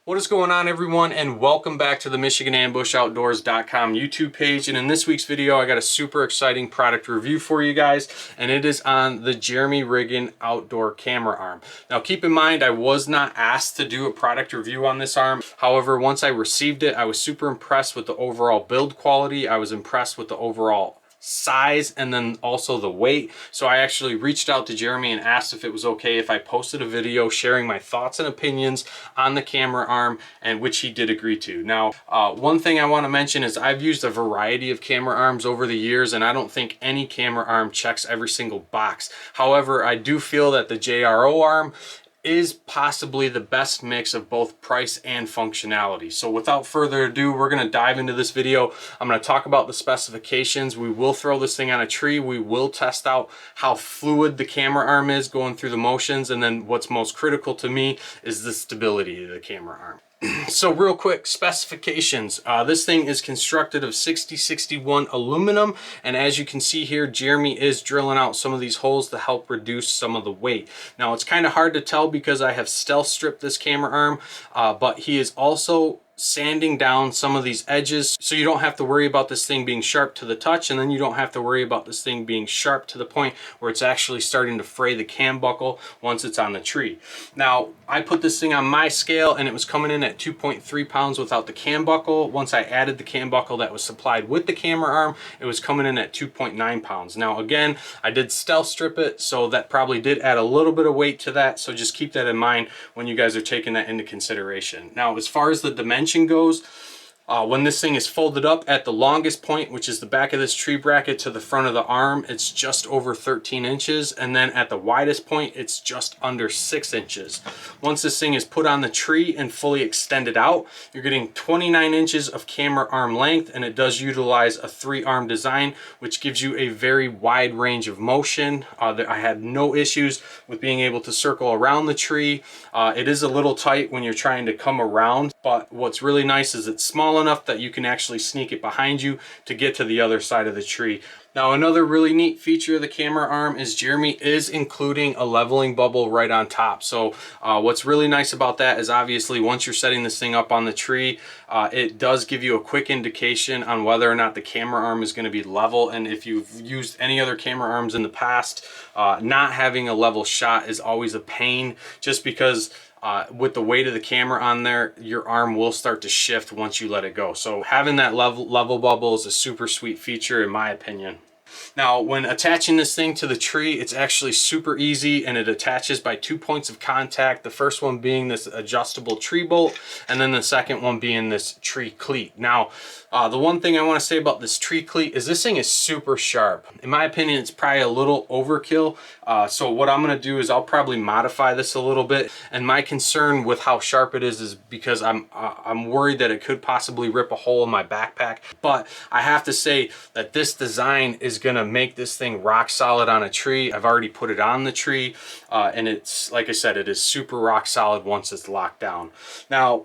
What is going on, everyone, and welcome back to the MichiganAmbushoutdoors.com YouTube page. And in this week's video, I got a super exciting product review for you guys, and it is on the Jeremy Riggin outdoor camera arm. Now, keep in mind, I was not asked to do a product review on this arm. However, once I received it, I was super impressed with the overall build quality. I was impressed with the overall size and then also the weight. So I actually reached out to Jeremy and asked if it was okay if I posted a video sharing my thoughts and opinions on the camera arm, and which he did agree to. Now, one thing I want to mention is I've used a variety of camera arms over the years, and I don't think any camera arm checks every single box. However, I do feel that the JRO arm is possibly the best mix of both price and functionality. So without further ado, we're going to dive into this video. I'm going to talk about the specifications. We will throw this thing on a tree. We will test out how fluid the camera arm is going through the motions. And then what's most critical to me is the stability of the camera arm. So real quick, specifications. This thing is constructed of 6061 aluminum, and as you can see here, Jeremy is drilling out some of these holes to help reduce some of the weight. Now, it's kind of hard to tell because I have stealth stripped this camera arm, but he is also sanding down some of these edges, so you don't have to worry about this thing being sharp to the touch, and then you don't have to worry about this thing being sharp to the point where it's actually starting to fray the cam buckle once it's on the tree. Now, I put this thing on my scale and it was coming in at 2.3 pounds without the cam buckle. Once I added the cam buckle that was supplied with the camera arm, it was coming in at 2.9 pounds. Now, again, I did stealth strip it, so that probably did add a little bit of weight to that, so just keep that in mind when you guys are taking that into consideration. Now, as far as the dimension goes, when this thing is folded up at the longest point, which is the back of this tree bracket to the front of the arm, it's just over 13 inches, and then at the widest point it's just under 6 inches. Once this thing is put on the tree and fully extended out, you're getting 29 inches of camera arm length, and it does utilize a 3-arm design, which gives you a very wide range of motion. I had no issues with being able to circle around the tree. It is a little tight when you're trying to come around, but what's really nice is it's small enough that you can actually sneak it behind you to get to the other side of the tree. Now, another really neat feature of the camera arm is Jeremy is including a leveling bubble right on top. So what's really nice about that is obviously once you're setting this thing up on the tree, it does give you a quick indication on whether or not the camera arm is going to be level. And if you've used any other camera arms in the past, not having a level shot is always a pain, just because with the weight of the camera on there, your arm will start to shift once you let it go. So having that level bubble is a super sweet feature in my opinion. Now, when attaching this thing to the tree, it's actually super easy, and it attaches by 2 points of contact. The first one being this adjustable tree bolt, and then the second one being this tree cleat. Now, the one thing I want to say about this tree cleat is this thing is super sharp. In my opinion, it's probably a little overkill. So what I'm going to do is I'll probably modify this a little bit. And my concern with how sharp it is because I'm worried that it could possibly rip a hole in my backpack. But I have to say that this design is going to make this thing rock solid on a tree. I've already put it on the tree, and it's, like I said, it is super rock solid once it's locked down. Now,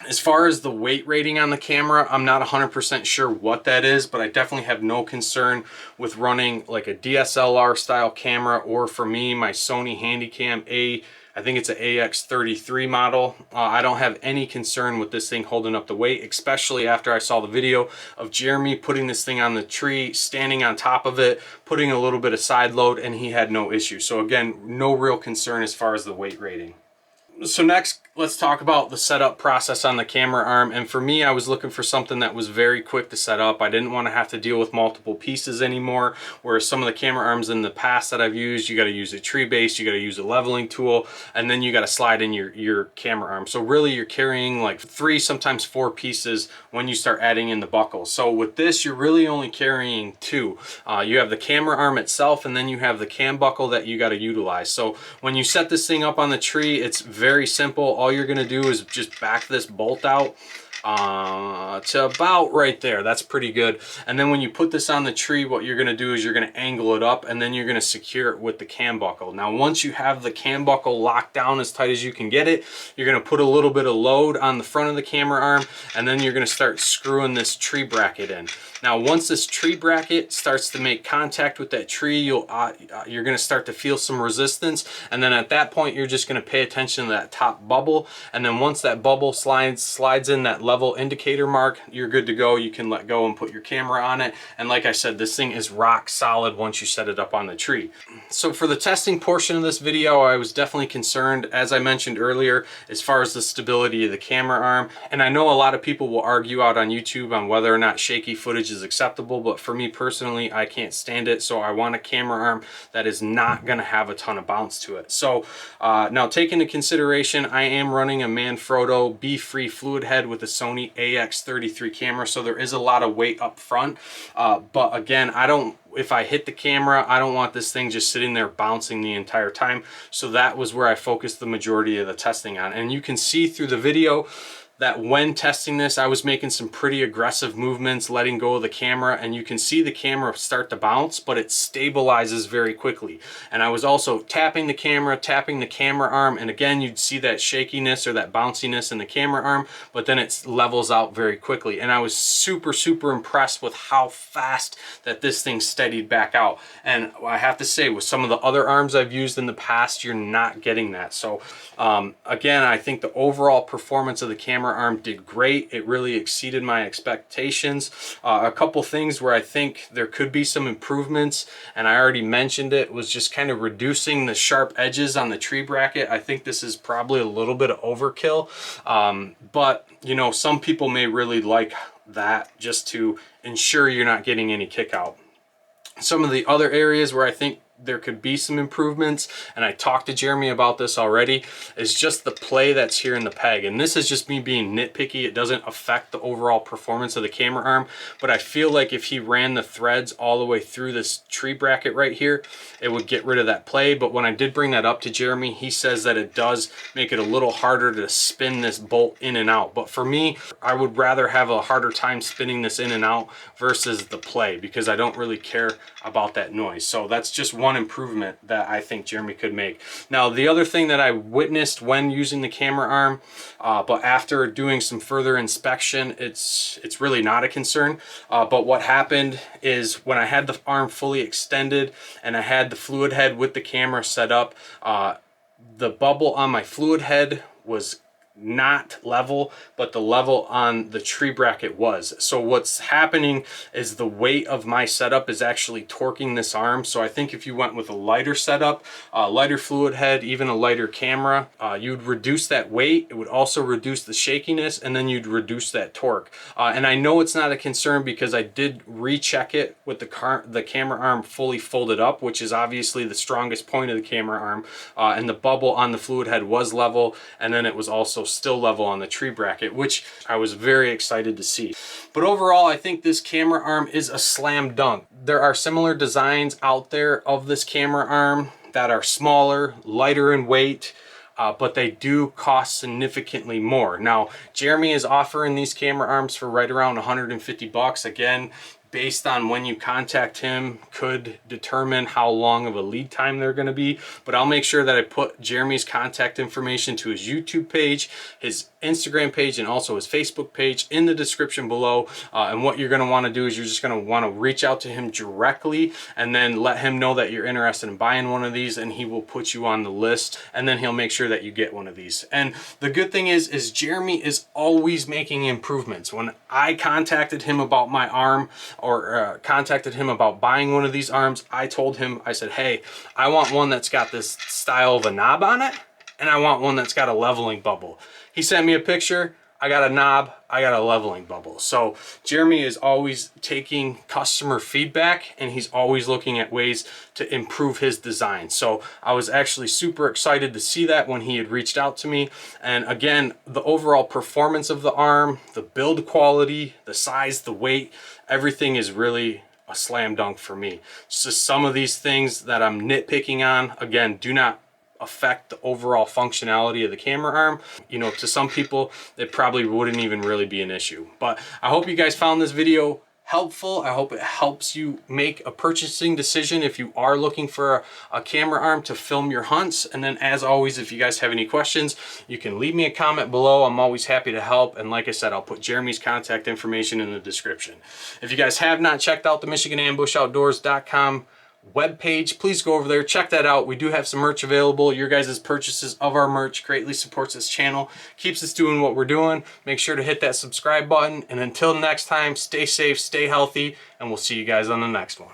as far as the weight rating on the camera, I'm not 100% sure what that is, but I definitely have no concern with running like a DSLR style camera, or for me, my Sony Handycam I think it's an AX33 model. I don't have any concern with this thing holding up the weight, especially after I saw the video of Jeremy putting this thing on the tree, standing on top of it, putting a little bit of side load, and he had no issue. So again, no real concern as far as the weight rating. So next, let's talk about the setup process on the camera arm. And for me, I was looking for something that was very quick to set up. I didn't want to have to deal with multiple pieces anymore, whereas some of the camera arms in the past that I've used, you got to use a tree base, you got to use a leveling tool, and then you got to slide in your camera arm. So really you're carrying like 3, sometimes 4 pieces when you start adding in the buckle. So with this, you're really only carrying 2. You have the camera arm itself, and then you have the cam buckle that you got to utilize. So when you set this thing up on the tree, it's very simple. All you're going to do is just back this bolt out, to about right there. That's pretty good. And then when you put this on the tree, what you're going to do is you're going to angle it up, and then you're going to secure it with the cam buckle. Now once you have the cam buckle locked down as tight as you can get it, you're going to put a little bit of load on the front of the camera arm, and then you're going to start screwing this tree bracket in. Now once this tree bracket starts to make contact with that tree, you're going to start to feel some resistance, and then at that point you're just going to pay attention to that top bubble, and then once that bubble slides in that level indicator mark, you're good to go. You can let go and put your camera on it, and like I said, this thing is rock solid once you set it up on the tree. So for the testing portion of this video, I was definitely concerned, as I mentioned earlier, as far as the stability of the camera arm, and I know a lot of people will argue out on YouTube on whether or not shaky footage is acceptable, but for me personally, I can't stand it. So I want a camera arm that is not going to have a ton of bounce to it. So now take into consideration, I am running a Manfrotto B-free fluid head with a Sony AX33 camera, so there is a lot of weight up front, but again, if I hit the camera, I don't want this thing just sitting there bouncing the entire time. So that was where I focused the majority of the testing on, and you can see through the video that when testing this, I was making some pretty aggressive movements, letting go of the camera, and you can see the camera start to bounce, but it stabilizes very quickly. And I was also tapping the camera arm, and again, you'd see that shakiness or that bounciness in the camera arm, but then it levels out very quickly. And I was super, super impressed with how fast that this thing steadied back out. And I have to say, with some of the other arms I've used in the past, you're not getting that. So again, I think the overall performance of the camera arm did great. It really exceeded my expectations. A couple things where I think there could be some improvements, and I already mentioned it, was just kind of reducing the sharp edges on the tree bracket. I think this is probably a little bit of overkill, but you know, some people may really like that just to ensure you're not getting any kick out. Some of the other areas where I think there could be some improvements, and I talked to Jeremy about this already, is just the play that's here in the peg. And this is just me being nitpicky. It doesn't affect the overall performance of the camera arm, but I feel like if he ran the threads all the way through this tree bracket right here, it would get rid of that play. But when I did bring that up to Jeremy, he says that it does make it a little harder to spin this bolt in and out. But for me, I would rather have a harder time spinning this in and out versus the play, because I don't really care about that noise. So that's just one improvement that I think Jeremy could make. Now, the other thing that I witnessed when using the camera arm, but after doing some further inspection, it's really not a concern. But what happened is when I had the arm fully extended and I had the fluid head with the camera set up, the bubble on my fluid head was not level, but the level on the tree bracket was. So what's happening is the weight of my setup is actually torquing this arm. So I think if you went with a lighter setup, lighter fluid head, even a lighter camera, you'd reduce that weight. It would also reduce the shakiness, and then you'd reduce that torque. And I know it's not a concern because I did recheck it with the camera arm fully folded up, which is obviously the strongest point of the camera arm, and the bubble on the fluid head was level, and then it was also still level on the tree bracket, which I was very excited to see. But overall, I think this camera arm is a slam dunk. There are similar designs out there of this camera arm that are smaller, lighter in weight, but they do cost significantly more. Now, Jeremy is offering these camera arms for right around 150 bucks. Again, based on when you contact him, could determine how long of a lead time they're going to be. But I'll make sure that I put Jeremy's contact information to his YouTube page, his Instagram page, and also his Facebook page in the description below. And what you're going to want to do is you're just going to want to reach out to him directly and then let him know that you're interested in buying one of these, and he will put you on the list, and then he'll make sure that you get one of these. And the good thing is Jeremy is always making improvements. When I contacted him about my arm, or contacted him about buying one of these arms, I told him, I said, hey, I want one that's got this style of a knob on it, and I want one that's got a leveling bubble. He sent me a picture. I got a knob, I got a leveling bubble. So Jeremy is always taking customer feedback, and he's always looking at ways to improve his design. So I was actually super excited to see that when he had reached out to me. And again, the overall performance of the arm, the build quality, the size, the weight, everything is really a slam dunk for me. It's just some of these things that I'm nitpicking on. Again, do not affect the overall functionality of the camera arm. You know, to some people, it probably wouldn't even really be an issue. But I hope you guys found this video helpful. I hope it helps you make a purchasing decision if you are looking for a camera arm to film your hunts. And then as always, if you guys have any questions, you can leave me a comment below. I'm always happy to help. And like I said, I'll put Jeremy's contact information in the description. If you guys have not checked out the MichiganAmbushoutdoors.com webpage, please go over there, check that out. We do have some merch available. Your guys' purchases of our merch greatly supports this channel, keeps us doing what we're doing. Make sure to hit that subscribe button, and until next time, stay safe, stay healthy, and we'll see you guys on the next one.